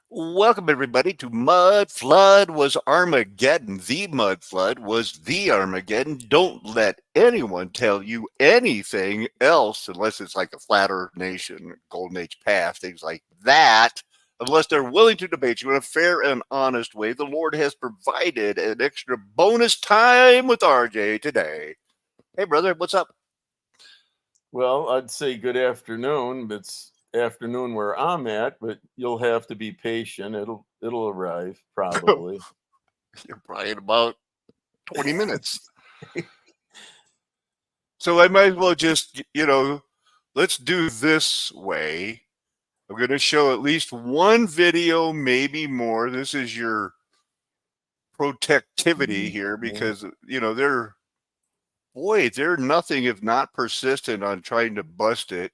Welcome everybody to Mudflood was Armageddon. The Mudflood was the Armageddon. Don't let anyone tell you anything else unless it's like a flat earth nation, golden age past, things like that. Unless they're willing to debate you in a fair and honest way, the Lord has provided an extra bonus time with RJ today. Hey brother, what's up? Well, I'd say good afternoon, but it's afternoon where I'm at, but you'll have to be patient. It'll arrive probably. You're probably in about 20 minutes. So I might as well just, let's do this way. I'm going to show at least one video, maybe more. This is your protectivity here because, they're nothing if not persistent on trying to bust it.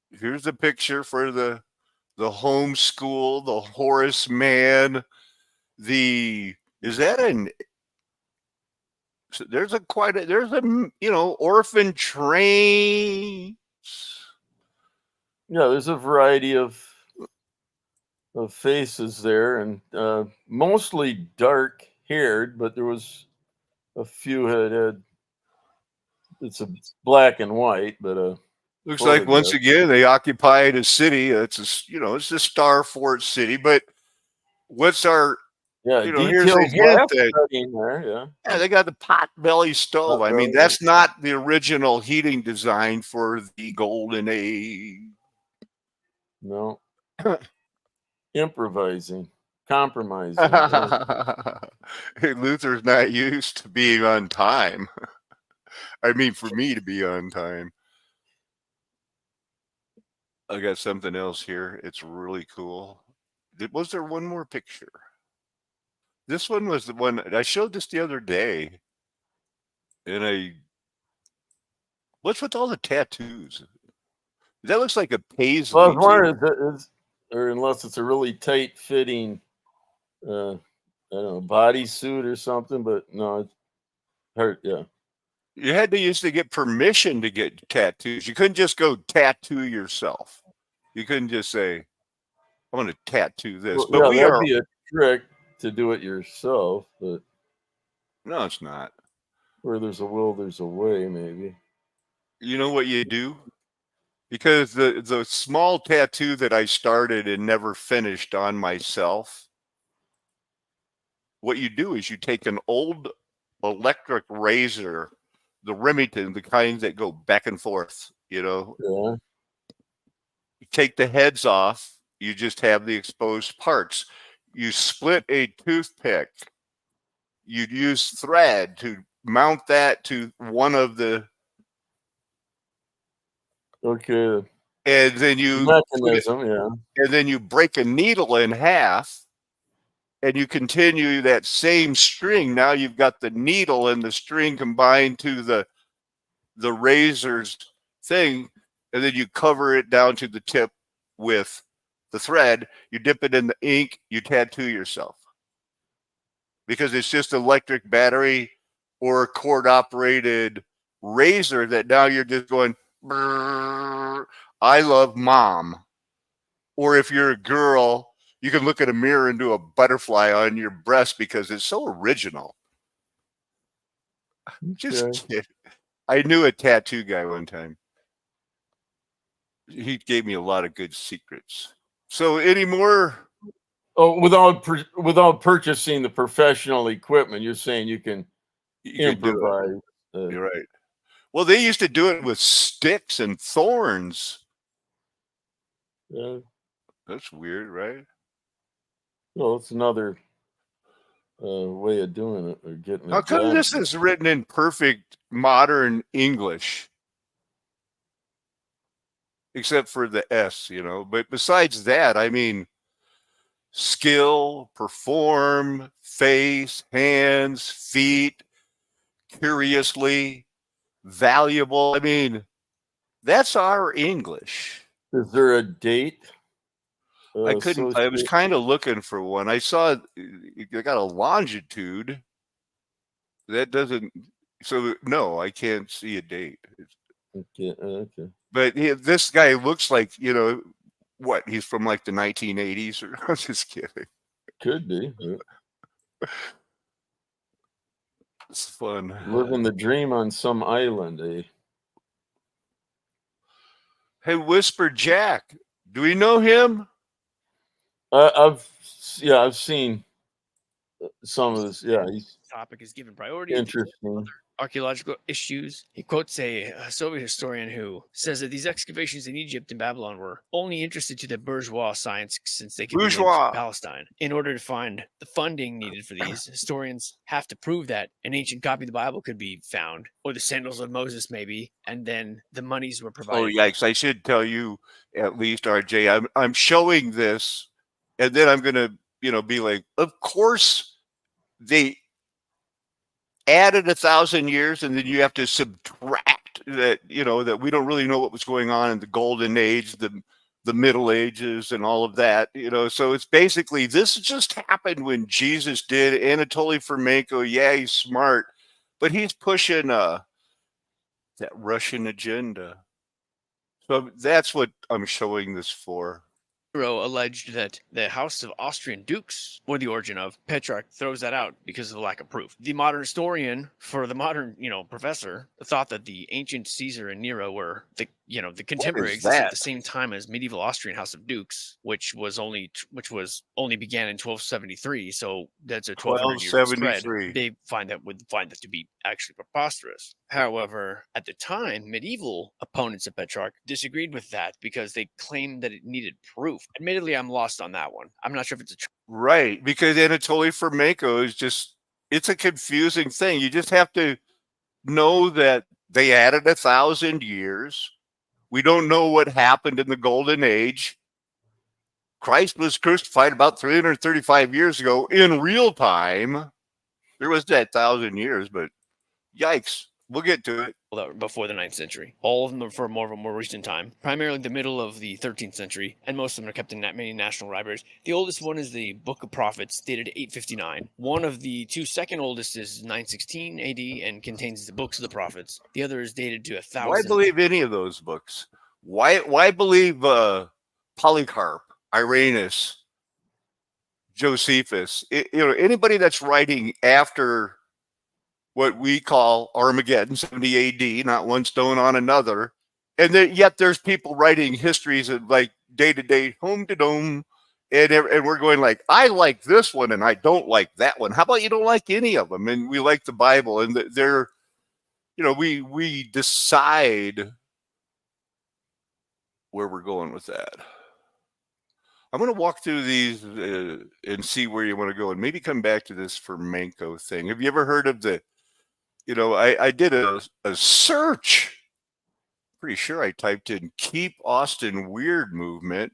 Here's the picture for the homeschool, the Horace man, is that an, there's a orphan train. Yeah, there's a variety of faces there, and mostly dark haired, but there was a few had it's a black and white, but Looks like once again they occupied a city. It's it's the Star Fort city. But what's our here's a hint that they got the pot belly stove. I mean, that's not the original heating design for the golden age. No, improvising, compromising. Hey, Luther's not used to being on time. I mean, for me to be on time. I got something else here. It's really cool. Was there one more picture? This one was the one I showed this the other day. And what's with all the tattoos? That looks like a paisley. Well, or unless it's a really tight fitting, I don't know, bodysuit or something. But no, it's hurt. Yeah. You had to used to get permission to get tattoos. You couldn't just go tattoo yourself. You couldn't just say, "I want to tattoo this." Well, but that'd be a trick to do it yourself. But no, it's not. Where there's a will, there's a way. Maybe. You know what you do? Because the small tattoo that I started and never finished on myself, what you do is you take an old electric razor, the Remington, the kinds that go back and forth, Yeah. You take the heads off, you just have the exposed parts. You split a toothpick, you'd use thread to mount that to one of the. Okay. And then and then you break a needle in half and you continue that same string. Now you've got the needle and the string combined to the razor's thing, and then you cover it down to the tip with the thread. You dip it in the ink, you tattoo yourself. Because it's just electric battery or a cord operated razor that now you're just going, I love mom. Or if you're a girl, you can look at a mirror and do a butterfly on your breast because it's so original. Just kidding. I knew a tattoo guy one time. He gave me a lot of good secrets. So any more? Oh, without purchasing the professional equipment, you're saying you can improvise. You're right. Well, they used to do it with sticks and thorns. Yeah. That's weird, right? Well, it's another way of doing it or getting it. How come this is written in perfect modern English? Except for the S, But besides that, I mean, skill, perform, face, hands, feet, curiously, valuable. I mean, that's our English. Is there a date? I was kind of looking for one. I saw they got a longitude. That doesn't. So no, I can't see a date. Okay. But this guy looks like What? He's from like the 1980s? Or I'm just kidding. Could be. It's fun. Living the dream on some island, eh? Hey, Whisper Jack, do we know him? I've seen some of this. Yeah, he's topic is given priority. Interesting. Archaeological issues. He quotes a Soviet historian who says that these excavations in Egypt and Babylon were only interested to the bourgeois science since they could be linked to Palestine. In order to find the funding needed for these, historians have to prove that an ancient copy of the Bible could be found, or the sandals of Moses maybe, and then the monies were provided. Oh, yikes. I should tell you at least, RJ, I'm showing this, and then I'm going to, be like, of course they added 1,000 years, and then you have to subtract that, that we don't really know what was going on in the golden age, the Middle Ages and all of that, so it's basically, this just happened when Jesus did. Anatoly Fomenko, yeah, he's smart, but he's pushing that Russian agenda. So that's what I'm showing this for. Nero alleged that the House of Austrian dukes were the origin of. Petrarch throws that out because of the lack of proof. The modern historian, for the modern, professor, thought that the ancient Caesar and Nero were the contemporary existed at the same time as medieval Austrian House of Dukes, which only began in 1273. So that's a 1200-year spread. They would find that to be actually preposterous. However, at the time, medieval opponents of Petrarch disagreed with that because they claimed that it needed proof. Admittedly, I'm lost on that one. I'm not sure if it's right, because Anatoly Fomenko is it's a confusing thing. You just have to know that they added 1,000 years. We don't know what happened in the Golden Age. Christ was crucified about 335 years ago in real time. There was that 1,000 years, but yikes. We'll get to it. Before the 9th century. All of them are for more recent time, primarily the middle of the 13th century, and most of them are kept in many national libraries. The oldest one is the Book of Prophets, dated 859. One of the two second oldest is 916 AD and contains the books of the prophets. The other is dated to 1,000. Why believe any of those books? Why believe Polycarp, Irenaeus, Josephus? Anybody that's writing after what we call Armageddon, 70 AD, not one stone on another. And yet there's people writing histories of like day to day, home to dome. And we're going like, I like this one and I don't like that one. How about you don't like any of them? And we like the Bible, and they're, we decide where we're going with that. I'm going to walk through these and see where you want to go, and maybe come back to this Fomenko thing. Have you ever heard of I did a search. Pretty sure I typed in Keep Austin Weird movement.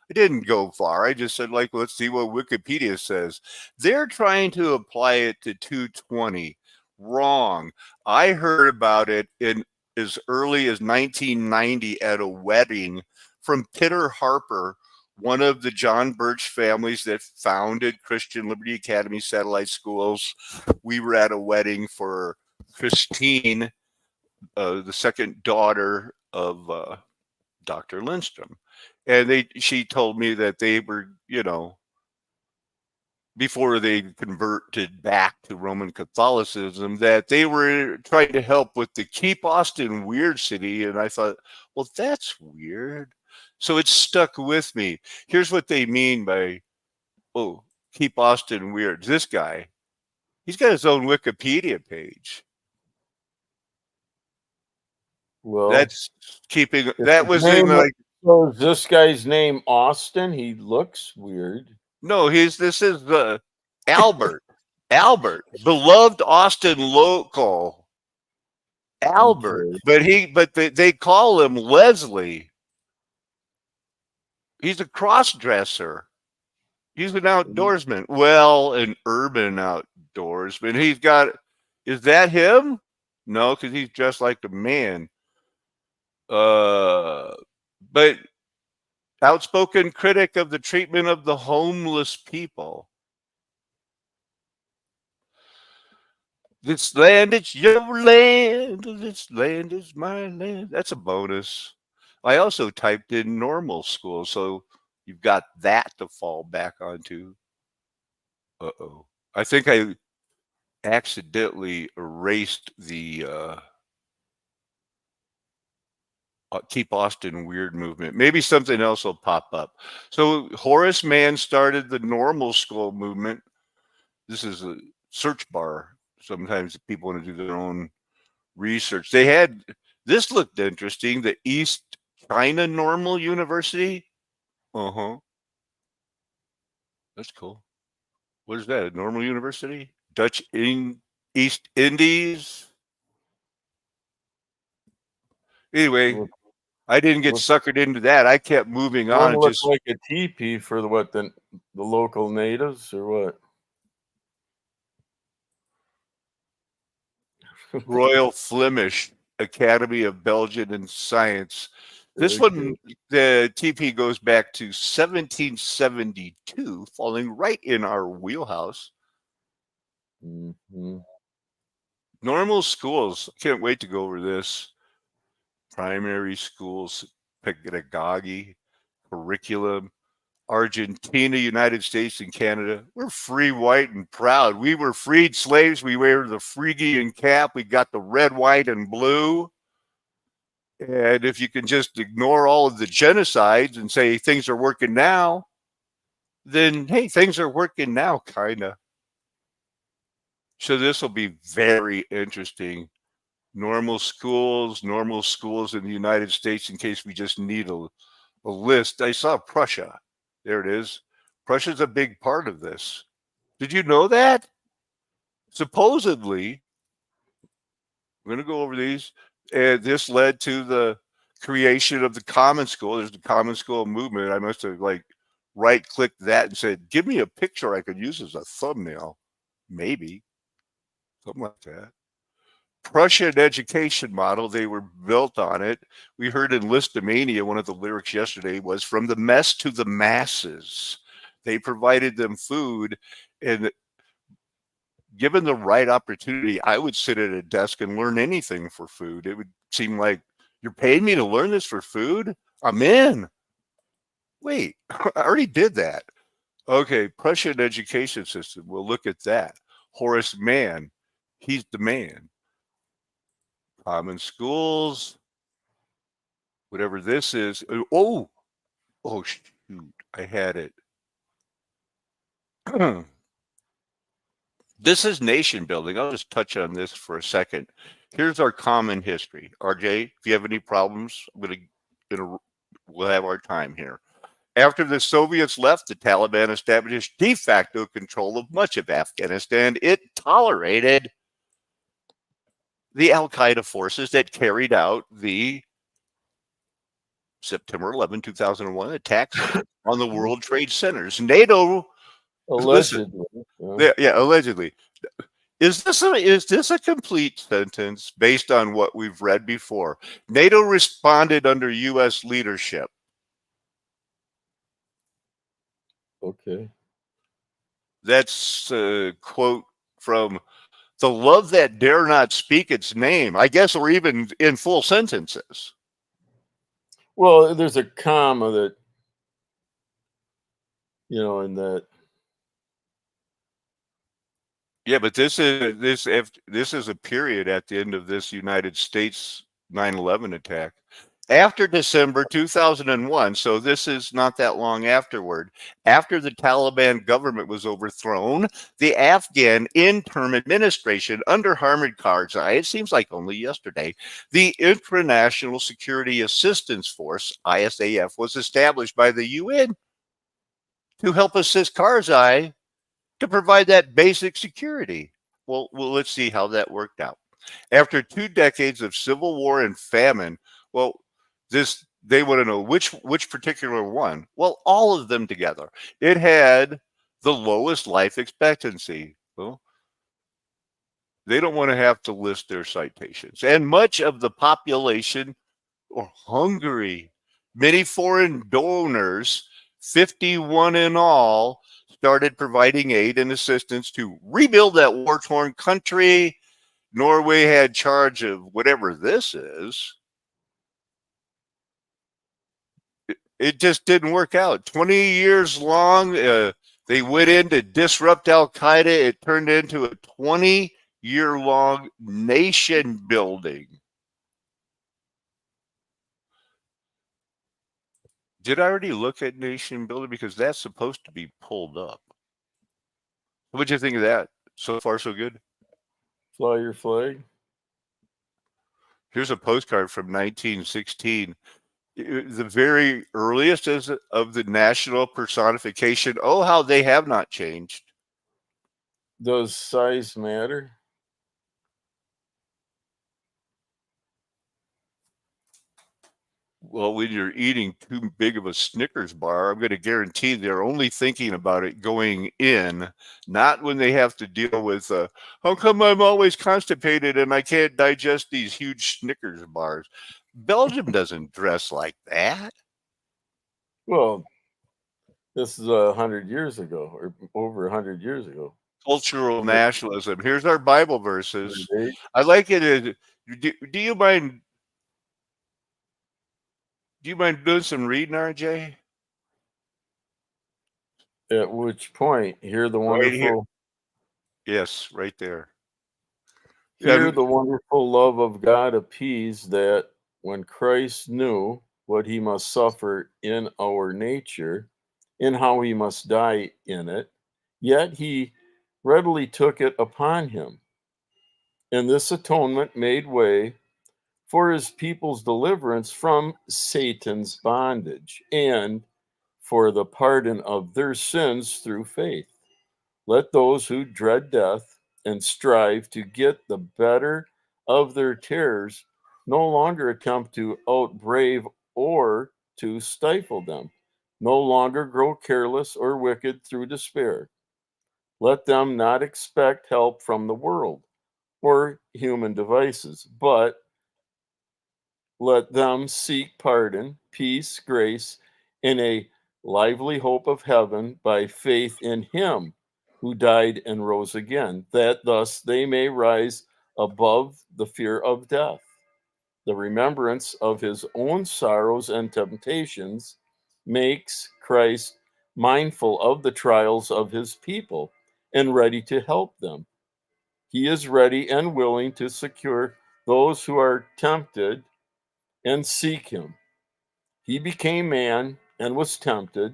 I didn't go far. I just said, let's see what Wikipedia says. They're trying to apply it to 220. Wrong. I heard about it in as early as 1990 at a wedding from Peter Harper, one of the John Birch families that founded Christian Liberty Academy satellite schools. We were at a wedding for Christine, the second daughter of Dr. Lindstrom. And she told me that they were, before they converted back to Roman Catholicism, that they were trying to help with the Keep Austin Weird City. And I thought, well, that's weird. So it stuck with me. Here's what they mean by, Keep Austin Weird. This guy, he's got his own Wikipedia page. Well, that's keeping. That was in like. So is this guy's name Austin? He looks weird. No, this is Albert. Albert, beloved Austin local. Albert, okay. but they call him Leslie. He's a cross-dresser. He's an outdoorsman. Well, an urban outdoorsman. Is that him? No, because he's dressed like a man. But outspoken critic of the treatment of the homeless people. This land is your land. This land is my land. That's a bonus. I also typed in normal school, so you've got that to fall back onto. Uh-oh. I think I accidentally erased the Keep Austin Weird movement. Maybe something else will pop up. So Horace Mann started the normal school movement. This is a search bar. Sometimes people want to do their own research. They had, this looked interesting, the East China Normal University. Uh-huh. That's cool. What is that? A normal university? Dutch in East Indies? Anyway, I didn't get suckered into that. I kept moving on. Looks like a teepee for the local natives, or what? Royal Flemish Academy of Belgian and Science. This one, the TP goes back to 1772, falling right in our wheelhouse. Mm-hmm. Normal schools. Can't wait to go over this. Primary schools, pedagogy, curriculum. Argentina, United States, and Canada. We're free, white, and proud. We were freed slaves. We wear the Phrygian cap. We got the red, white, and blue. And if you can just ignore all of the genocides and say things are working now, then hey, things are working now, kind of. So this will be very interesting. Normal schools in the United States, in case we just need a list. I saw Prussia. There it is. Prussia's a big part of this. Did you know that? Supposedly, we're going to go over these. And this led to the creation of the common school. There's the common school movement. I must have like right-clicked that and said, give me a picture I could use as a thumbnail. Maybe. Something like that. Prussian education model, they were built on it. We heard in Listomania, one of the lyrics yesterday was, from the mess to the masses. They provided them food, and given the right opportunity, I would sit at a desk and learn anything for food. It would seem like, you're paying me to learn this for food? I'm in. Wait, I already did that. Okay, Prussian education system. We'll look at that. Horace Mann, he's the man. Common schools, whatever this is. Oh, shoot, I had it. This is nation building. I'll just touch on this for a second. Here's our common history. RJ, if you have any problems, we'll have our time here. After the Soviets left, the Taliban established de facto control of much of Afghanistan. It tolerated the Al-Qaeda forces that carried out the September 11, 2001 attacks on the World Trade Centers. NATO, allegedly. Allegedly. Is this a complete sentence based on what we've read before? NATO responded under U.S. leadership. Okay. That's a quote from The Love That Dare Not Speak Its Name, I guess, or even in full sentences. Well, there's a comma that, in that. Yeah, but this is a period at the end of this United States 9/11 attack. After December 2001, so this is not that long afterward, after the Taliban government was overthrown, the Afghan interim administration under Hamid Karzai, it seems like only yesterday, the International Security Assistance Force, ISAF, was established by the UN to help assist Karzai to provide that basic security. Well, let's see how that worked out. After 2 decades of civil war and famine, they want to know which particular one. Well, all of them together. It had the lowest life expectancy. Well, they don't want to have to list their citations. And much of the population are hungry. Many foreign donors, 51 in all, started providing aid and assistance to rebuild that war-torn country. Norway had charge of whatever this is. it just didn't work out. 20 years long, they went in to disrupt Al Qaeda. It turned into a 20-year-long nation building. Did I already look at nation building? Because that's supposed to be pulled up. What'd you think of that? So far, so good? Fly your flag. Here's a postcard from 1916. The very earliest of the national personification. Oh, how they have not changed. Does size matter? Well, when you're eating too big of a Snickers bar, I'm going to guarantee they're only thinking about it going in, not when they have to deal with, how come I'm always constipated and I can't digest these huge Snickers bars? Belgium doesn't dress like that. Well, this is 100 years ago, or over 100 years ago. Cultural nationalism. Here's our Bible verses. I like it. Do you mind? Do you mind doing some reading, RJ? At which point, hear the wonderful. Yes, right there. Hear the wonderful love of God appeased that when Christ knew what he must suffer in our nature, and how he must die in it, yet he readily took it upon him. And this atonement made way for his people's deliverance from Satan's bondage and for the pardon of their sins through faith. Let those who dread death and strive to get the better of their terrors no longer attempt to outbrave or to stifle them, no longer grow careless or wicked through despair. Let them not expect help from the world or human devices, but let them seek pardon, peace, grace, and a lively hope of heaven by faith in him who died and rose again, that thus they may rise above the fear of death. The remembrance of his own sorrows and temptations makes Christ mindful of the trials of his people and ready to help them. He is ready and willing to secure those who are tempted and seek him. He became man and was tempted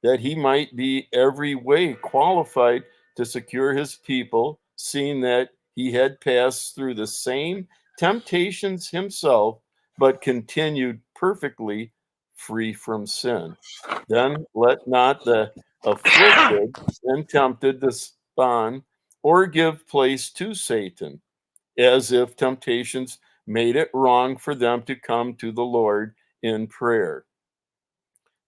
that he might be every way qualified to secure his people, seeing that he had passed through the same temptations himself, but continued perfectly free from sin. Then let not the afflicted and tempted despond or give place to Satan, as if temptations made it wrong for them to come to the Lord in prayer.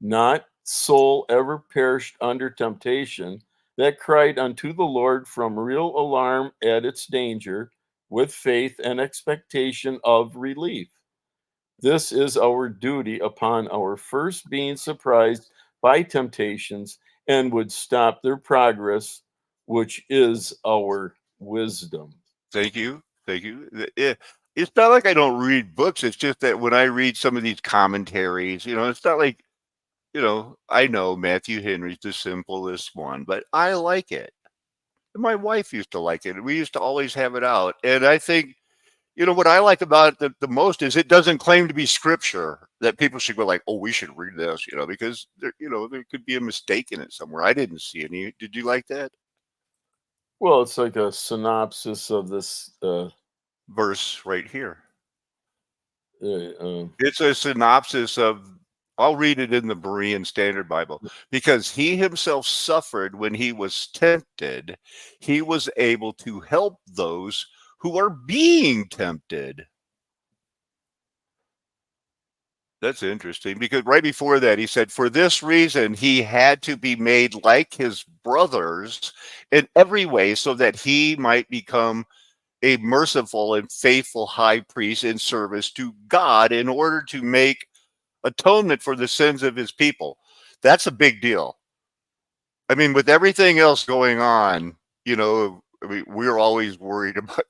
Not soul ever perished under temptation that cried unto the Lord from real alarm at its danger, with faith and expectation of relief. This is our duty upon our first being surprised by temptations and would stop their progress, which is our wisdom. Thank you. Thank you. It's not like I don't read books. It's just that when I read some of these commentaries, it's not like, I know Matthew Henry's the simplest one, but I like it. My wife used to like it. We used to always have it out. And I think, what I like about it the most is it doesn't claim to be scripture that people should go like, oh, we should read this, because there could be a mistake in it somewhere. I didn't see any. Did you like that? Well, it's like a synopsis of this verse right here. Uh, It's a synopsis of, I'll read it in the Berean Standard Bible. Because he himself suffered when he was tempted, he was able to help those who are being tempted. That's interesting, because right before that, he said, for this reason, he had to be made like his brothers in every way so that he might become a merciful and faithful high priest in service to God in order to make atonement for the sins of his people. That's a big deal. I mean, with everything else going on, we're always worried about,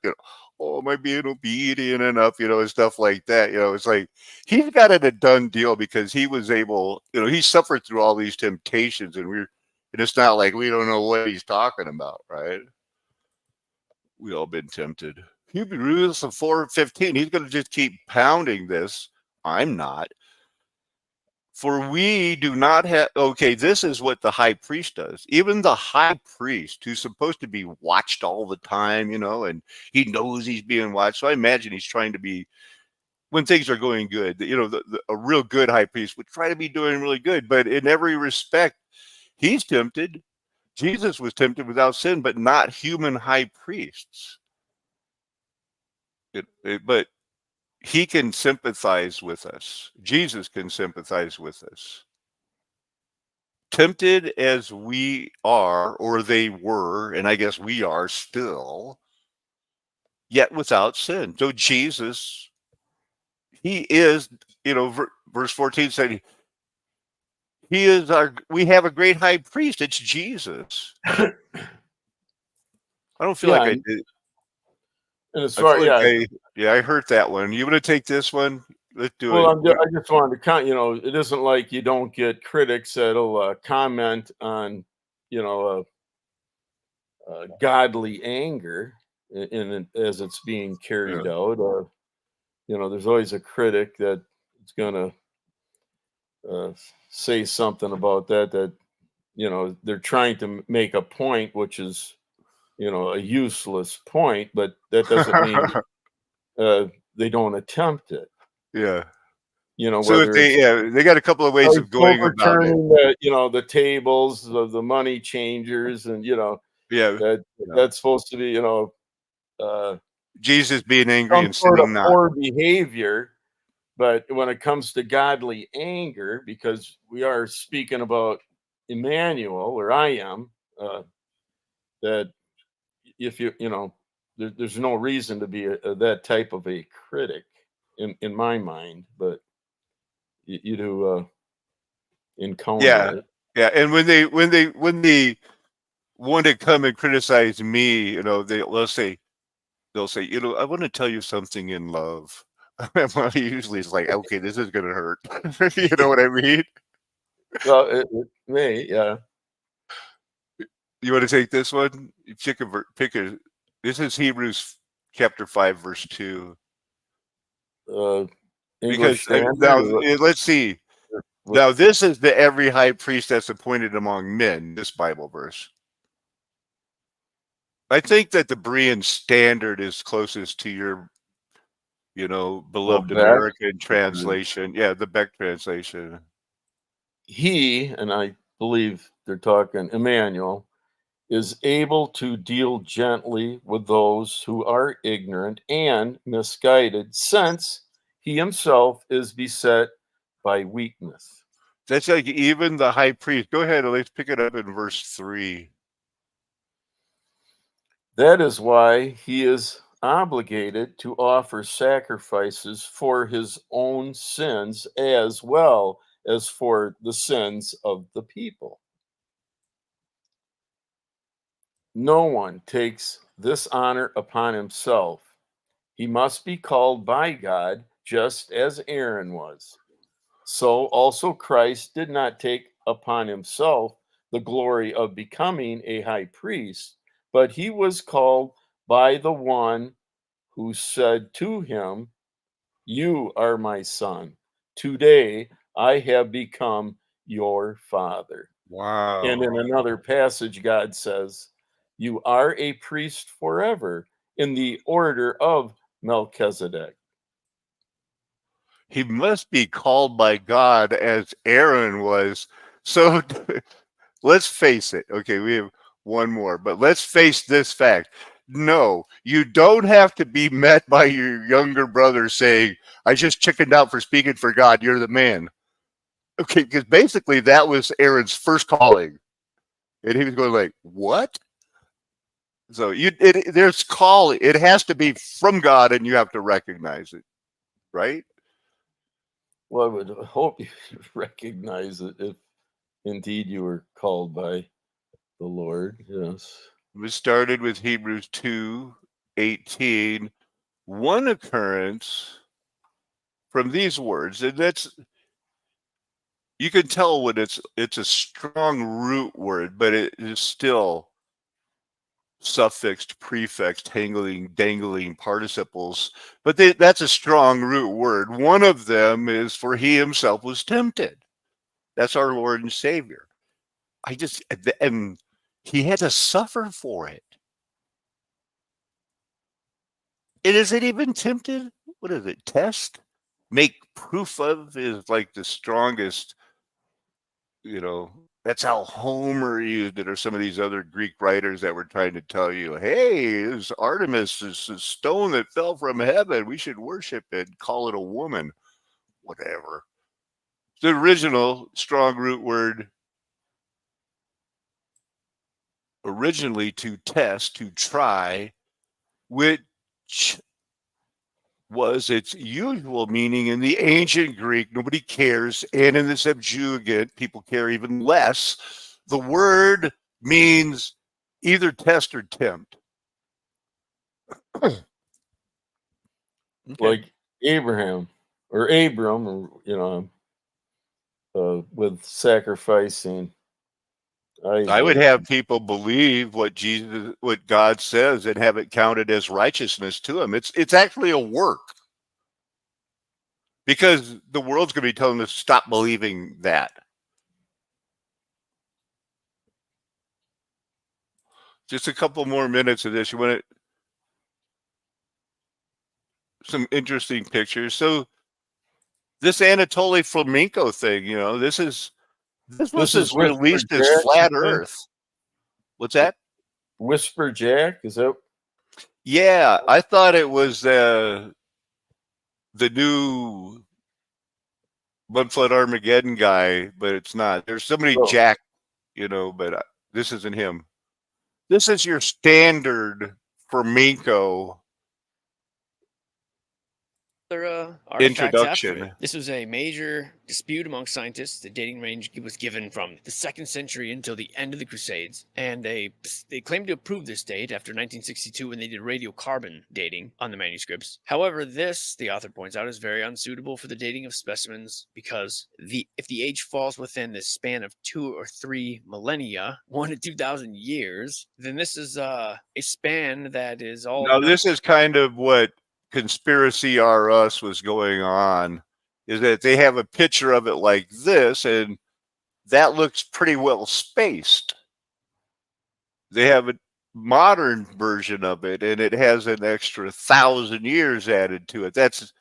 oh, am I being obedient enough, and stuff like that. It's like he's got it a done deal because he was able, he suffered through all these temptations, and it's not like we don't know what he's talking about, right? We all been tempted. Hebrews 4:15. He's going to just keep pounding this. I'm not. For we do not have. Okay, this is what the high priest does. Even the high priest, who's supposed to be watched all the time, and he knows he's being watched. So I imagine he's trying to be, when things are going good, a real good high priest would try to be doing really good. But in every respect, he's tempted. Jesus was tempted without sin, but not human high priests. But he can sympathize with us. Jesus can sympathize with us. Tempted as we are, or they were, and I guess we are still, yet without sin. So Jesus, he is, verse 14 said, we have a great high priest. It's Jesus. I don't feel like I did. And as far, I heard that one. You want to take this one? Let's do it. Well, I just wanted to count. It isn't like you don't get critics that'll comment on, godly anger as it's being carried out, or there's always a critic that's gonna say something about that they're trying to make a point, which is a useless point, but that doesn't mean they don't attempt it. Yeah. So they got a couple of ways of going about it. The tables of the money changers, and that's supposed to be Jesus being angry and sinning not. Poor behavior. But when it comes to godly anger, because we are speaking about Emmanuel, or I am, that if there's no reason to be that type of a critic in my mind, but you do encounter it. Yeah, and when they want to come and criticize me, they'll say, I want to tell you something in love. Usually it's like, okay, this is gonna hurt. You know what I mean? Well, it may, yeah. You want to take this one? Pick a. This is Hebrews chapter 5, verse 2. Because now, let's see. Now, this is the every high priest that's appointed among men, this Bible verse. I think that the Berean Standard is closest to your, beloved American translation. Yeah, the Beck translation. He, and I believe they're talking Emmanuel, is able to deal gently with those who are ignorant and misguided, since he himself is beset by weakness. That's like even the high priest. Go ahead, let's pick it up in verse 3. That is why he is obligated to offer sacrifices for his own sins as well as for the sins of the people. No one takes this honor upon himself. He must be called by God, just as Aaron was. So also Christ did not take upon himself the glory of becoming a high priest, but he was called by the one who said to him, "You are my son. Today I have become your father." Wow. And in another passage, God says, "You are a priest forever in the order of Melchizedek." He must be called by God as Aaron was. So let's face it. Okay, we have one more, but let's face this fact. No, you don't have to be met by your younger brother saying, "I just chickened out for speaking for God. You're the man." Okay, because basically that was Aaron's first calling. And he was going like, "What?" So there's calling. It has to be from God, and you have to recognize it, right? Well, I would hope you recognize it if indeed you were called by the Lord. Yes. We started with Hebrews 2:18. one occurrence from these words, and that's, you can tell when it's a strong root word, but it is still suffixed, prefixed, dangling participles. But that's a strong root word. One of them is for he himself was tempted. That's our Lord and Savior. And he had to suffer for it. It isn't even tempted. What is it? Test? Make proof of is like the strongest, that's how Homer used it, or some of these other Greek writers that were trying to tell you, hey, this Artemis is a stone that fell from heaven. We should worship it, call it a woman, whatever. The original strong root word, originally to test, to try, which was its usual meaning in the ancient Greek. Nobody cares. And in the Septuagint, people care even less. The word means either test or tempt. Okay. Like Abraham or Abram, or, with sacrificing Isaac. I would have people believe what God says, and have it counted as righteousness to him. It's actually a work, because the world's going to be telling us stop believing that. Just a couple more minutes of this. You want some interesting pictures. So this Anatoly Flamenco thing, this was released as flat Earth. What's that? Whisper Jack? Is that? Yeah, I thought it was the new Mudflood Armageddon guy, but it's not. There's somebody Jack, but this isn't him. This is your standard flamenco introduction. This was a major dispute among scientists. The dating range was given from the 2nd century until the end of the Crusades, and they claimed to approve this date after 1962 when they did radiocarbon dating on the manuscripts. However, this, the author points out, is very unsuitable for the dating of specimens, because if the age falls within the span of 2 or 3 millennia, 1 to 2,000 years, then this is a span that is all. Now, this is kind of what Conspiracy R Us was going on, is that they have a picture of it like this, and that looks pretty well spaced. They have a modern version of it, and it has an extra 1,000 years added to it. That's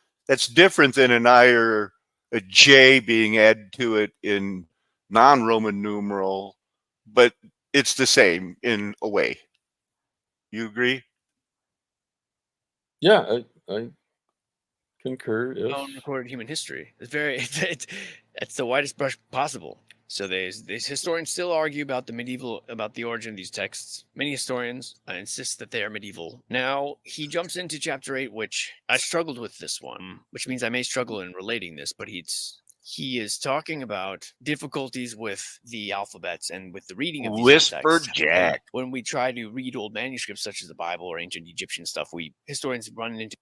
different than an I or a J being added to it in non-Roman numeral, but it's the same in a way. You agree? Yeah, I concur. Yes. Recorded human history. It's the widest brush possible. So these historians still argue about the origin of these texts. Many historians insist that they are medieval. Now he jumps into chapter 8, which I struggled with this one, which means I may struggle in relating this, but he is talking about difficulties with the alphabets and with the reading of these Whisper texts. Jack. When we try to read old manuscripts such as the Bible or ancient Egyptian stuff, historians run into.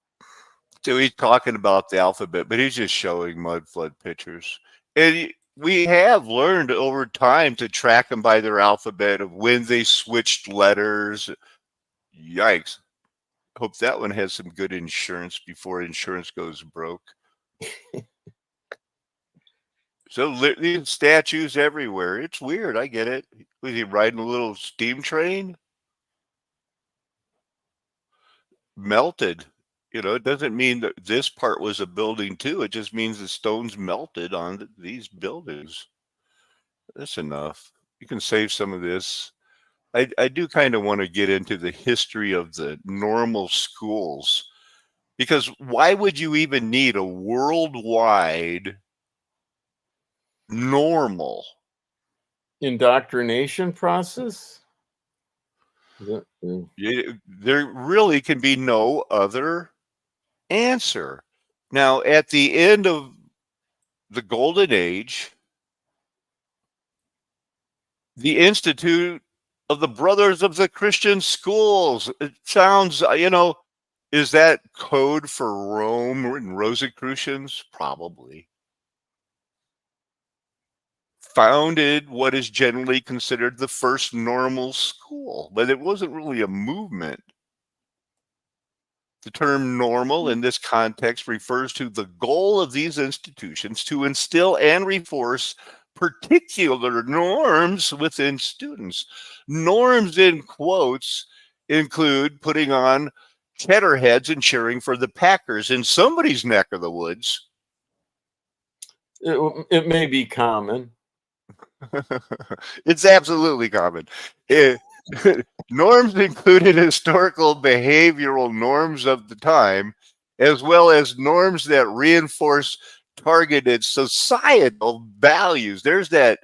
So he's talking about the alphabet, but he's just showing Mudflood pictures. And we have learned over time to track them by their alphabet, of when they switched letters. Yikes. Hope that one has some good insurance before insurance goes broke. So these statues everywhere. It's weird. I get it. Was he riding a little steam train? Melted. It doesn't mean that this part was a building too. It just means the stones melted on these buildings. That's enough. You can save some of this. I do kind of want to get into the history of the normal schools, because why would you even need a worldwide normal indoctrination process? There really can be no other answer. Now, at the end of the Golden Age, the Institute of the Brothers of the Christian Schools, it sounds, Is that code for Rome and Rosicrucians? Probably. Founded what is generally considered the first normal school, but it wasn't really a movement. The term normal in this context refers to the goal of these institutions to instill and reinforce particular norms within students. Norms in quotes include putting on cheddar heads and cheering for the Packers in somebody's neck of the woods. It may be common. It's absolutely common. Norms included historical behavioral norms of the time, as well as norms that reinforce targeted societal values. There's that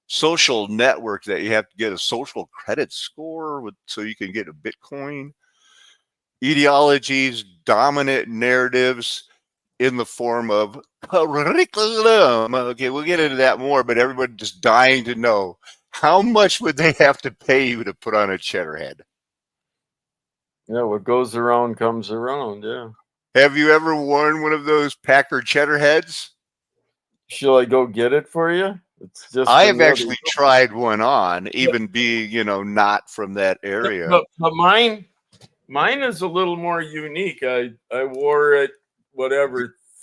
social network that you have to get a social credit score so you can get a Bitcoin. Ideologies, dominant narratives in the form of curriculum. Okay, we'll get into that more, but everybody's just dying to know, how much would they have to pay you to put on a cheddar head? Yeah, what goes around comes around, yeah. Have you ever worn one of those Packer cheddar heads? Shall I go get it for you? It's just I have actually tried one on, even being, not from that area. But mine is a little more unique. I wore it,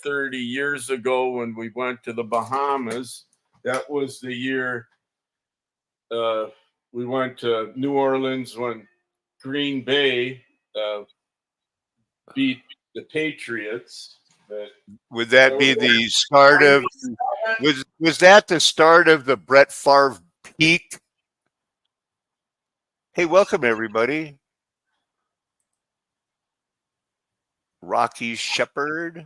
30 years ago when we went to the Bahamas. That was the year we went to New Orleans when Green Bay beat the Patriots. Would that be the start of? Was that the start of the Brett Favre peak? Hey, welcome everybody. Rocky Shepherd,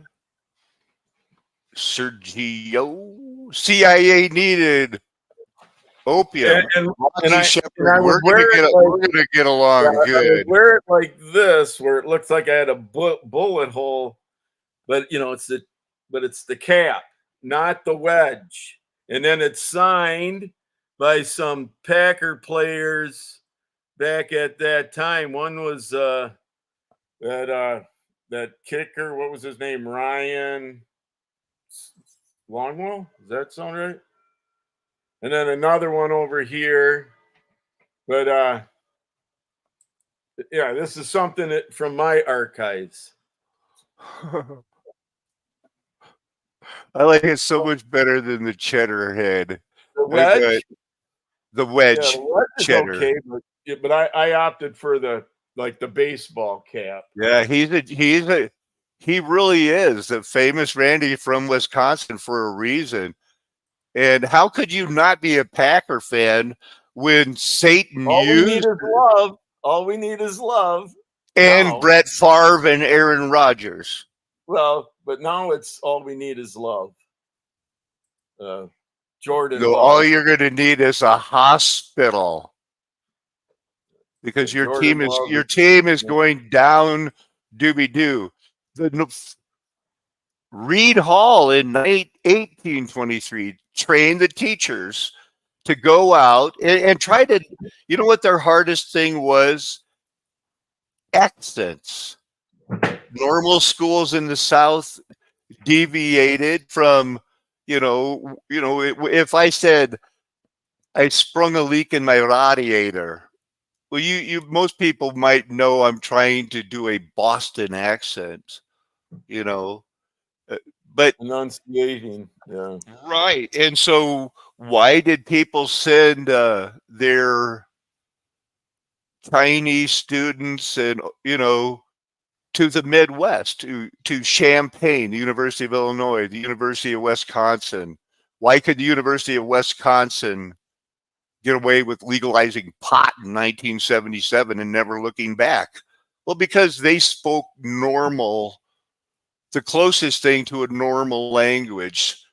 Sergio, CIA needed opium. Rocky Shepherd, we're gonna get along good. I would wear it like this, where it looks like I had a bullet hole, but it's the cap, not the wedge. And then it's signed by some Packer players back at that time. One was that kicker, what was his name? Ryan Longwell? Does that sound right? And then another one over here. But yeah, this is something from my archives. I like it so much better than the cheddar head. The wedge? The wedge, yeah, the wedge is cheddar. Okay, but I opted for the baseball cap. Yeah, he really is the famous Randy from Wisconsin for a reason. And how could you not be a Packer fan when Satan All we need is love. All we need is love. And Brett Favre and Aaron Rodgers. Well, but now it's all we need is love. Jordan. So all you're going to need is a hospital, because your team is going down dooby doo. Reed Hall in 1823 trained the teachers to go out and try to, what their hardest thing was? Accents. Normal schools in the South deviated from, if I said I sprung a leak in my radiator, well, most people might know I'm trying to do a Boston accent, but enunciating, yeah, right. And so, why did people send their Chinese students and to the Midwest, to Champaign, the University of Illinois, the University of Wisconsin? Why could the University of Wisconsin get away with legalizing pot in 1977 and never looking back? Well, because they spoke normal, the closest thing to a normal language.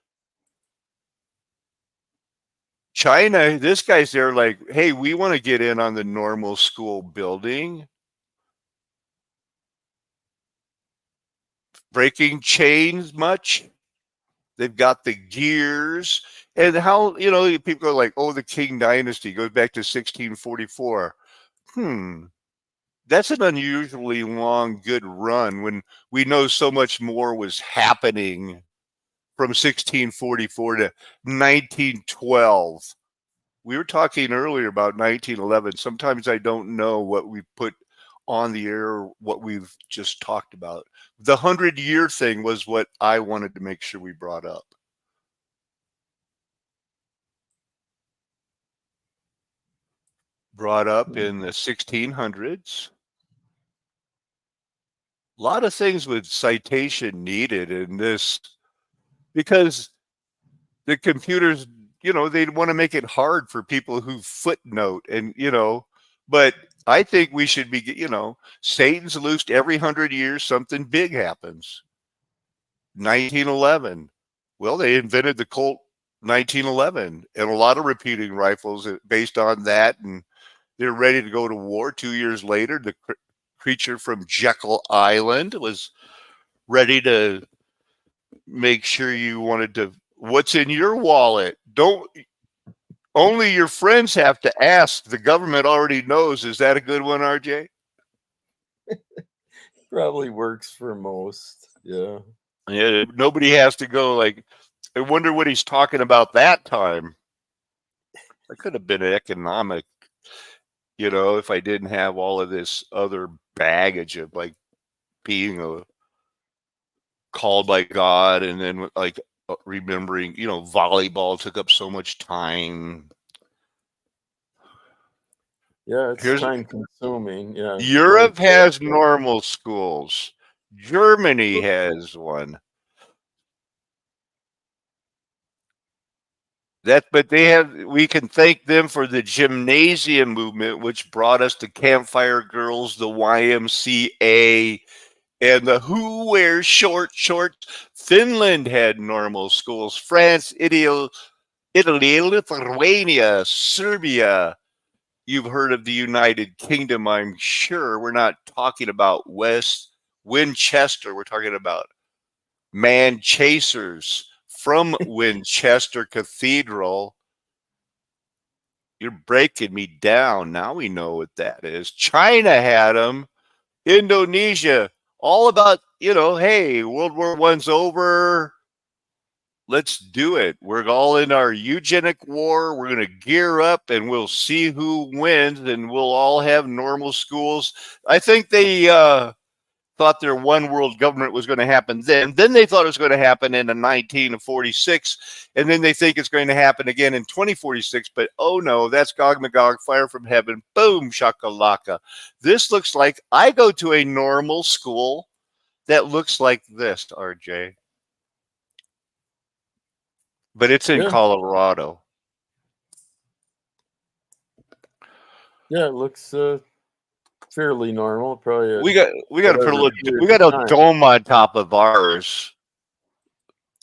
China, this guy's there like, hey, we want to get in on the normal school building. Breaking chains much? They've got the gears. And how, people are like, oh, the Qing dynasty goes back to 1644. that's an unusually long, good run when we know so much more was happening from 1644 to 1912. We were talking earlier about 1911. Sometimes I don't know what we put on the air, what we've just talked about. The 100-year thing was what I wanted to make sure we brought up. Brought up in the 1600s. A lot of things with citation needed in this because the computers, they want to make it hard for people who footnote and, but I think we should be, Satan's loosed every 100 years, something big happens. 1911. Well, they invented the Colt 1911 and a lot of repeating rifles based on that. And they're ready to go to war. 2 years later, the creature from Jekyll Island was ready to make sure you wanted to, what's in your wallet? Don't, only your friends have to ask. The government already knows. Is that a good one, RJ? Probably works for most. Yeah. Yeah. Nobody has to go like, I wonder what he's talking about that time. That could have been economic, if I didn't have all of this other baggage of like being called by God and then like remembering, volleyball took up so much time. Yeah, it's time consuming. Yeah. Europe has normal schools. Germany has one. But we can thank them for the gymnasium movement, which brought us to Campfire Girls, the YMCA, and the Who Wears Short Shorts. Finland had normal schools. France, Italy, Lithuania, Serbia. You've heard of the United Kingdom, I'm sure. We're not talking about West Winchester. We're talking about man chasers from Winchester Cathedral. You're breaking me down. Now we know what that is. China had them. Indonesia, all about, hey, World War I's over. Let's do it. We're all in our eugenic war. We're going to gear up and we'll see who wins and we'll all have normal schools. I think they thought their one world government was going to happen then. Then they thought it was going to happen in 1946. And then they think it's going to happen again in 2046. But oh no, that's Gog Magog, fire from heaven. Boom, shakalaka. This looks like I go to a normal school that looks like this, RJ. But it's in Colorado. Yeah, it looks fairly normal. Probably we got to put a dome on top of ours.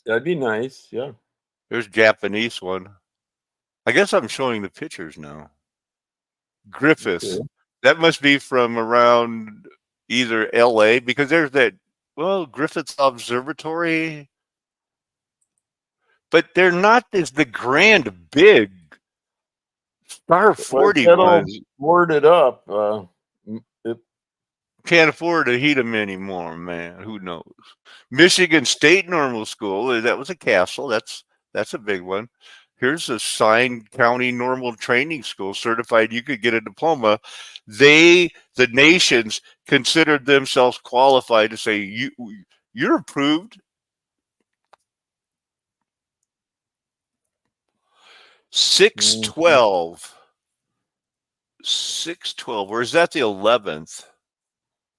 That'd be nice. Yeah. There's Japanese one. I guess I'm showing the pictures now. Griffith. Okay. That must be from around either LA because there's that Griffith's Observatory. But they're not as the grand big Star 40 ones. Boarded up. Can't afford to heat them anymore, man. Who knows? Michigan State Normal School. That was a castle. That's a big one. Here's a signed county normal training school, certified you could get a diploma. The nations, considered themselves qualified to say you're approved. 612. 612. Or is that the 11th?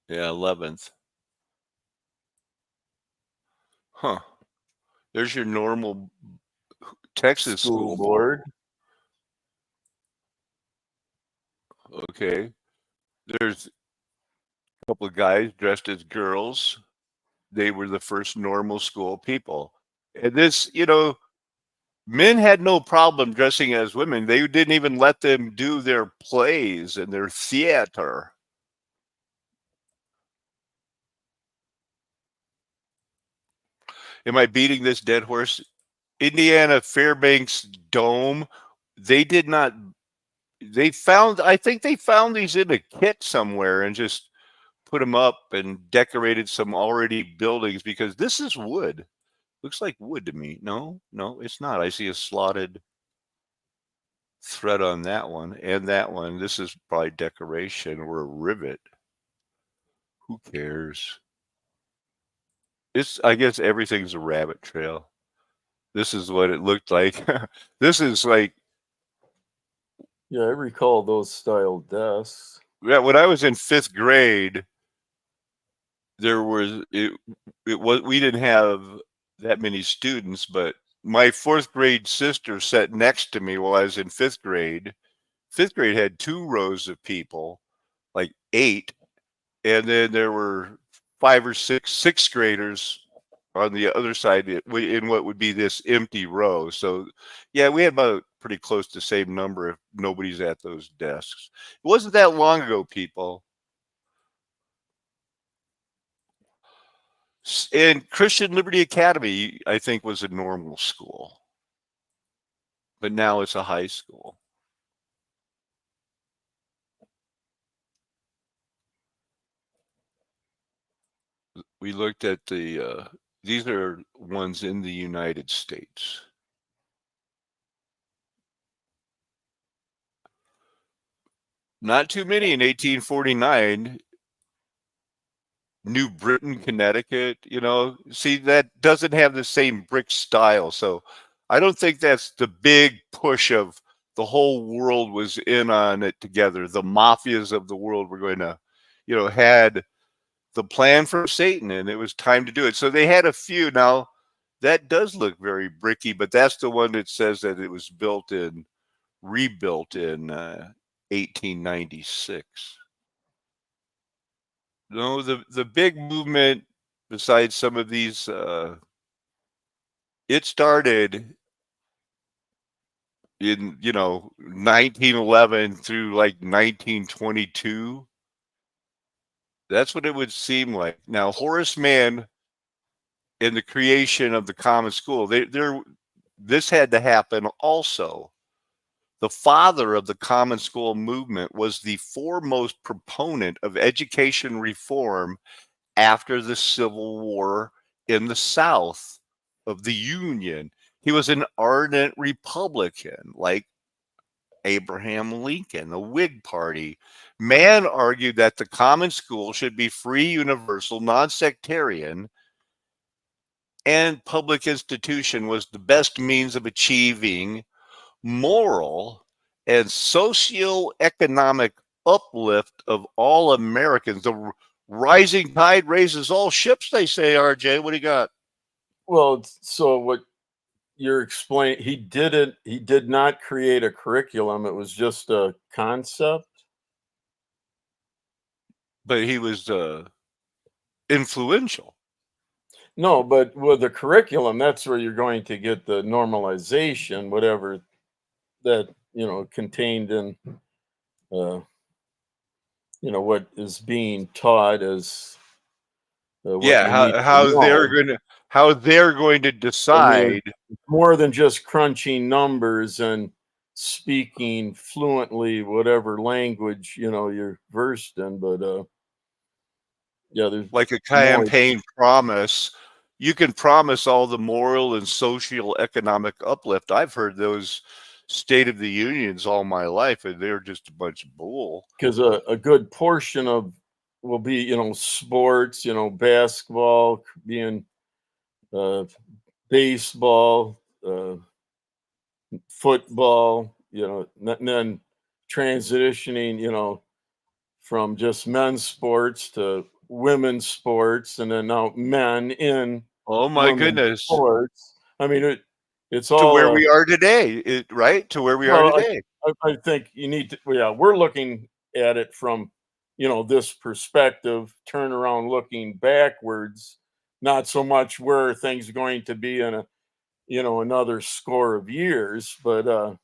Yeah, 11th. Huh. There's your normal Texas school board. Okay. There's a couple of guys dressed as girls. They were the first normal school people. And this, men had no problem dressing as women. They didn't even let them do their plays and their theater. Am I beating this dead horse? Indiana Fairbanks Dome, they did not I think they found these in a kit somewhere and just put them up and decorated some already buildings, because this is wood. Looks like wood to me. No, it's not. I see a slotted thread on that one and that one. This is probably decoration or a rivet. Who cares? I guess everything's a rabbit trail. This is what it looked like. This is like, yeah, I recall those style desks. yeah, when I was in 5th grade, there was we didn't have that many students, but my 4th grade sister sat next to me while I was in 5th grade. 5th grade had 2 rows of people, like 8, and then there were 5 or 6 6th graders on the other side in what would be this empty row. So yeah, we had about pretty close to the same number if nobody's at those desks. It wasn't that long ago, people. And Christian Liberty Academy, I think, was a normal school, but now it's a high school. We looked at these are ones in the United States. Not too many in 1849. New Britain, Connecticut, see, that doesn't have the same brick style. So I don't think that's the big push of the whole world was in on it together. The mafias of the world were going to, had the plan from Satan, and it was time to do it. So they had a few. Now, that does look very bricky, but that's the one that says that it was rebuilt in 1896. No, the big movement, besides some of these, it started in 1911 through like 1922. That's what it would seem like. Now, Horace Mann and the creation of the common school, this had to happen also. The father of the common school movement was the foremost proponent of education reform after the Civil War in the South of the Union. He was an ardent Republican, like Abraham Lincoln, the Whig Party. Mann argued that the common school should be free, universal, non-sectarian, and public institution was the best means of achieving moral and socioeconomic uplift of all Americans. The rising tide raises all ships, they say. RJ, what do you got? Well, so what you're explaining, he did not create a curriculum. It was just a concept. But he was influential. No, but with the curriculum, that's where you're going to get the normalization, whatever that, contained in, what is being taught as, how they're going to decide. More than just crunching numbers and speaking fluently whatever language you're versed in, but there's like a campaign promise. You can promise all the moral and social economic uplift. I've heard those State of the Unions all my life, and they're just a bunch of bull. Because a good portion of will be sports, basketball, being baseball, football, and then transitioning, from just men's sports to women's sports, and then now men in goodness sports. I mean, it's all to where we are today, right? To where we are today. I think you need to. Yeah, we're looking at it from this perspective, turn around looking backwards, not so much where things are going to be in another score of years, but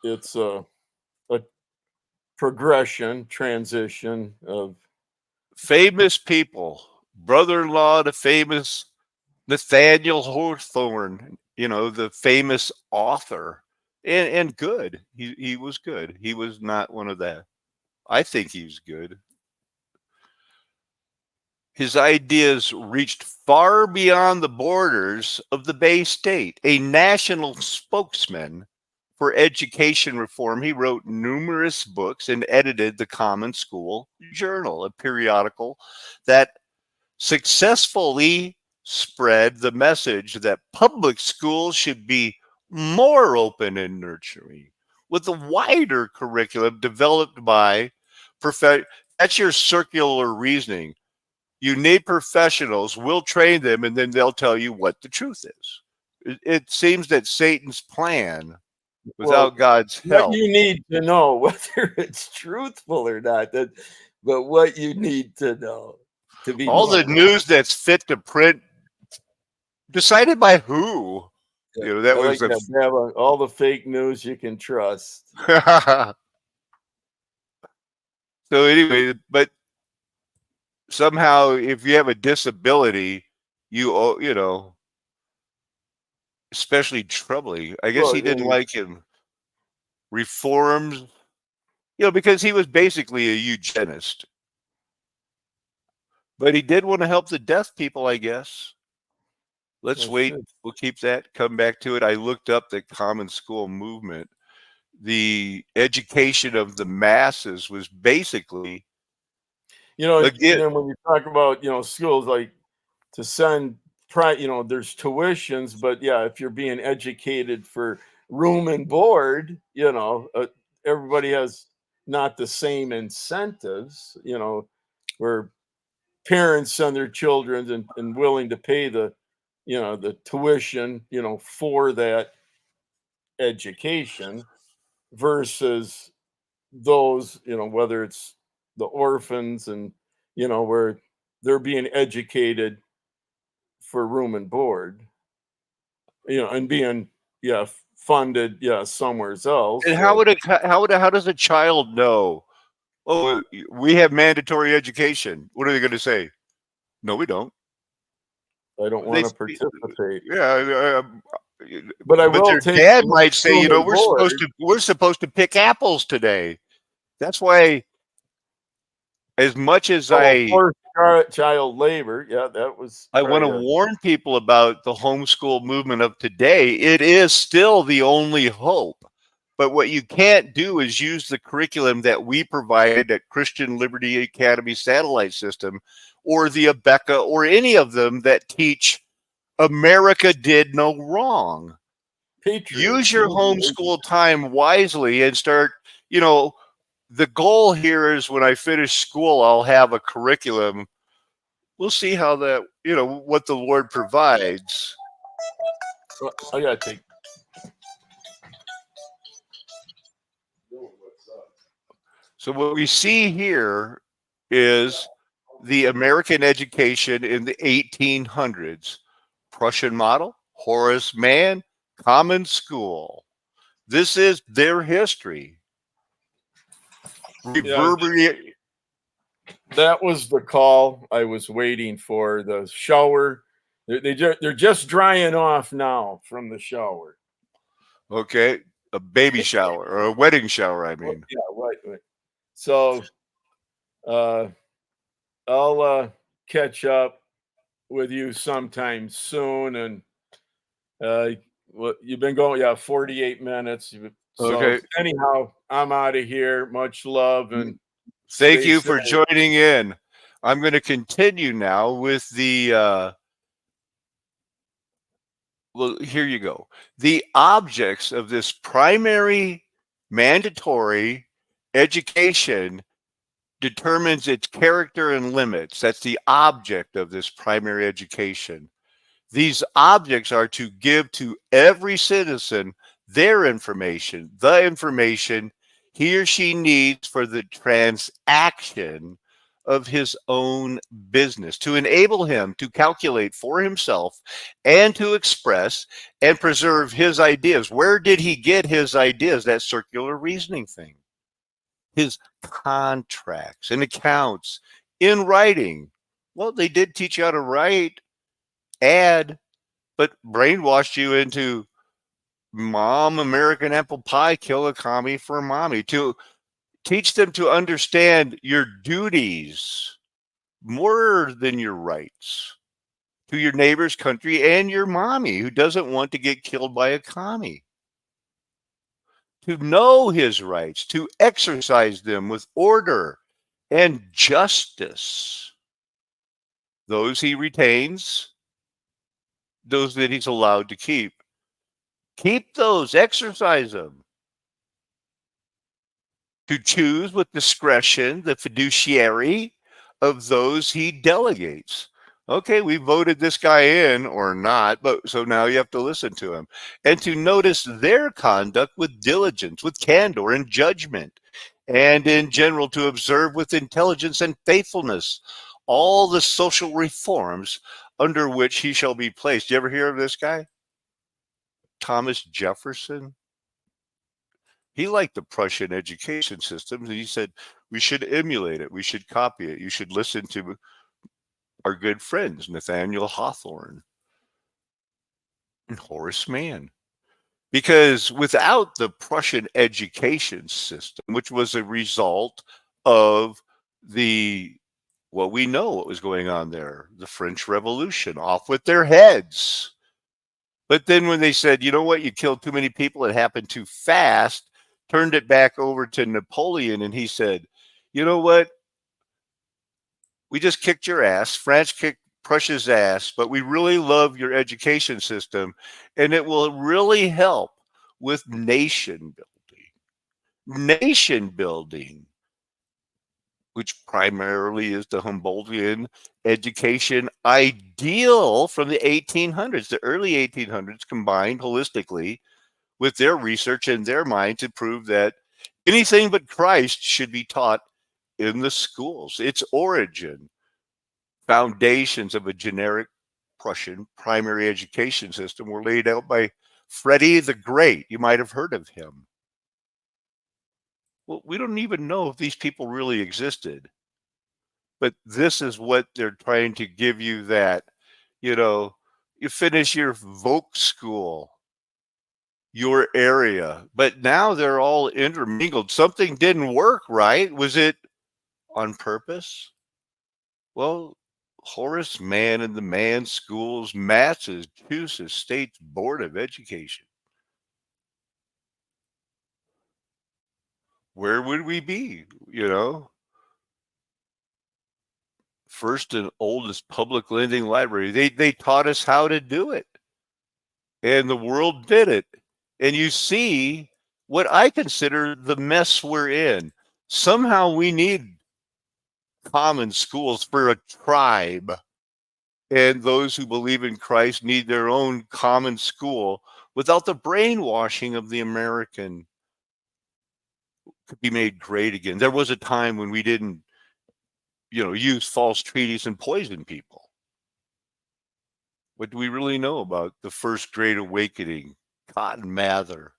it's a progression, transition of famous people. Brother-in-law to famous Nathaniel Hawthorne, the famous author, and good. He was good. He was not one of that. I think he's good. His ideas reached far beyond the borders of the Bay State. A national spokesman for education reform, he wrote numerous books and edited the Common School Journal, a periodical that successfully spread the message that public schools should be more open and nurturing with a wider curriculum developed by that's your circular reasoning. You need professionals, we'll train them, and then they'll tell you what the truth is. It seems that Satan's plan, without God's help. What you need to know, whether it's truthful or not, but what you need to know to be all the news that's fit to print, decided by who? You know, that was all the fake news you can trust. So anyway, but somehow, if you have a disability, you know, especially troubling. I guess he didn't like him. Reforms, you know, because he was basically a eugenist. But he did want to help the deaf people, I guess. Let's wait. We'll keep that. Come back to it. I looked up the Common School movement. The education of the masses was basically, you know, again, when you talk about, you know, schools, like to send, you know, there's tuitions, but yeah, if you're being educated for room and board, you know, everybody has not the same incentives, you know, where parents send their children and willing to pay the, you know, the tuition, you know, for that education versus those, you know, whether it's the orphans and, you know, where they're being educated for room and board, you know, and being, funded, somewhere else. And how does a child know? Oh, we have mandatory education. What are they going to say? No, we don't. I don't want to participate. Yeah, but their dad might say, you know, we're supposed to pick apples today. That's why, as much as child labor, I want to warn people about the homeschool movement of today. It is still the only hope. But what you can't do is use the curriculum that we provided at Christian Liberty Academy Satellite System or the Abeka or any of them that teach America did no wrong. Use your homeschool time wisely and start, you know, the goal here is when I finish school, I'll have a curriculum. We'll see how that, you know, what the Lord provides. I got to take. So what we see here is the American education in the 1800s. Prussian model, Horace Mann, Common School. This is their history. Reverberate. That was the call I was waiting for. The shower. They're just drying off now from the shower. Okay, a baby shower or a wedding shower, I mean. Yeah, right. So I'll catch up with you sometime soon. And you've been going, 48 minutes. So okay. Anyhow, I'm out of here. Much love and thank you for joining in. I'm going to continue now with the well, here you go. The objects of this primary mandatory education determines its character and limits. That's the object of this primary education. These objects are to give to every citizen their information, the information he or she needs for the transaction of his own business, to enable him to calculate for himself and to express and preserve his ideas. Where did he get his ideas? That circular reasoning thing. His contracts and accounts in writing. Well, they did teach you how to write, but brainwashed you into Mom, American apple pie, kill a commie for mommy. To teach them to understand your duties more than your rights to your neighbor's country and your mommy who doesn't want to get killed by a commie. To know his rights, to exercise them with order and justice. Those he retains, those that he's allowed to keep. Keep those, exercise them. To choose with discretion the fiduciary of those he delegates. Okay, we voted this guy in or not, but so now you have to listen to him. And to notice their conduct with diligence, with candor and judgment, and in general to observe with intelligence and faithfulness all the social reforms under which he shall be placed. You ever hear of this guy? Thomas Jefferson? He liked the Prussian education system, and he said, we should emulate it. We should copy it. You should listen to our good friends, Nathaniel Hawthorne and Horace Mann. Because without the Prussian education system, which was a result of well, we know what was going on there, the French Revolution, off with their heads. But then when they said, you know what, you killed too many people, it happened too fast, turned it back over to Napoleon, and he said, you know what, we just kicked your ass. France kicked Prussia's ass, but we really love your education system, and it will really help with nation building. Nation building, which primarily is the Humboldtian education ideal from the 1800s, the early 1800s, combined holistically with their research and their mind to prove that anything but Christ should be taught in the schools. Its origin, foundations of a generic Prussian primary education system were laid out by Freddie the Great. You might have heard of him. Well, we don't even know if these people really existed. But this is what they're trying to give you, that, you finish your Volk school, your area, but now they're all intermingled. Something didn't work right. Was it on purpose? Well, Horace Mann and the Mann Schools, Massachusetts State Board of Education. Where would we be? First and oldest public lending library. They taught us how to do it. And the world did it. And you see what I consider the mess we're in. Somehow we need common schools for a tribe. And those who believe in Christ need their own common school without the brainwashing of the American. Could be made great again. There was a time when we didn't, use false treaties and poison people. What do we really know about the First Great Awakening, Cotton Mather?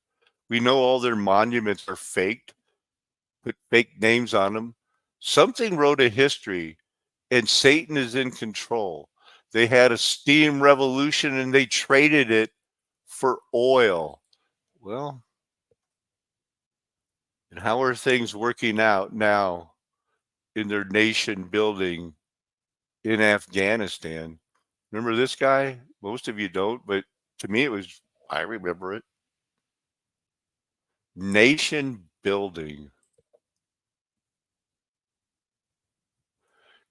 We know all their monuments are faked, put fake names on them. Something wrote a history, and Satan is in control. They had a steam revolution and they traded it for oil. Well, and how are things working out now in their nation building in Afghanistan? Remember this guy? Most of you don't, but to me I remember it. Nation building.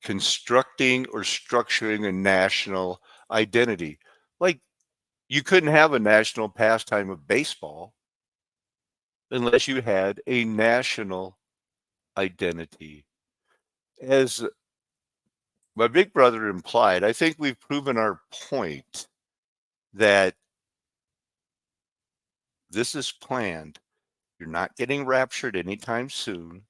Constructing or structuring a national identity. Like, you couldn't have a national pastime of baseball unless you had a national identity. As my big brother implied, I think we've proven our point that this is planned. You're not getting raptured anytime soon.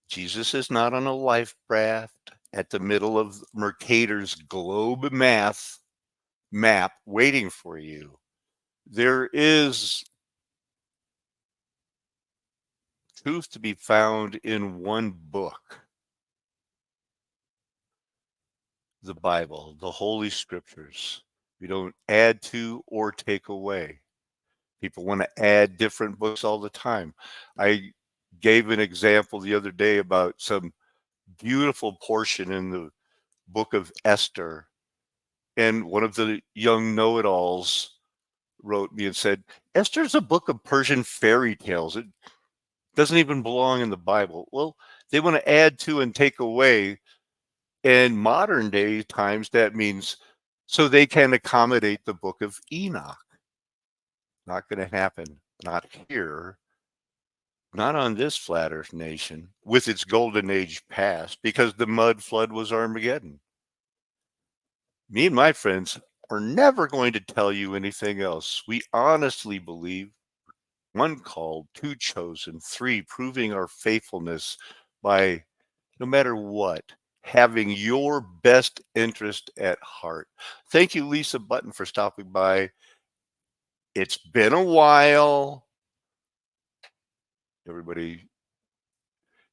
Jesus is not on a life raft at the middle of Mercator's globe map waiting for you. There is truth to be found in one book, the Bible, the Holy Scriptures. We don't add to or take away. People want to add different books all the time. I gave an example the other day about some beautiful portion in the book of Esther. And one of the young know-it-alls wrote me and said, Esther's a book of Persian fairy tales. It doesn't even belong in the Bible. Well, they want to add to and take away. In modern day times, that means so they can accommodate the book of Enoch. Not going to happen. Not here. Not on this flat earth nation with its golden age past, because the mud flood was Armageddon. Me and my friends are never going to tell you anything else. We honestly believe 1 called, 2 chosen, 3 proving our faithfulness by, no matter what, having your best interest at heart. Thank you, Lisa Button, for stopping by. It's been a while. Everybody,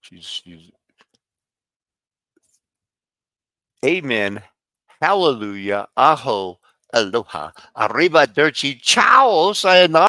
she's amen, hallelujah, aho, aloha, arrivederci, ciao, sayonara.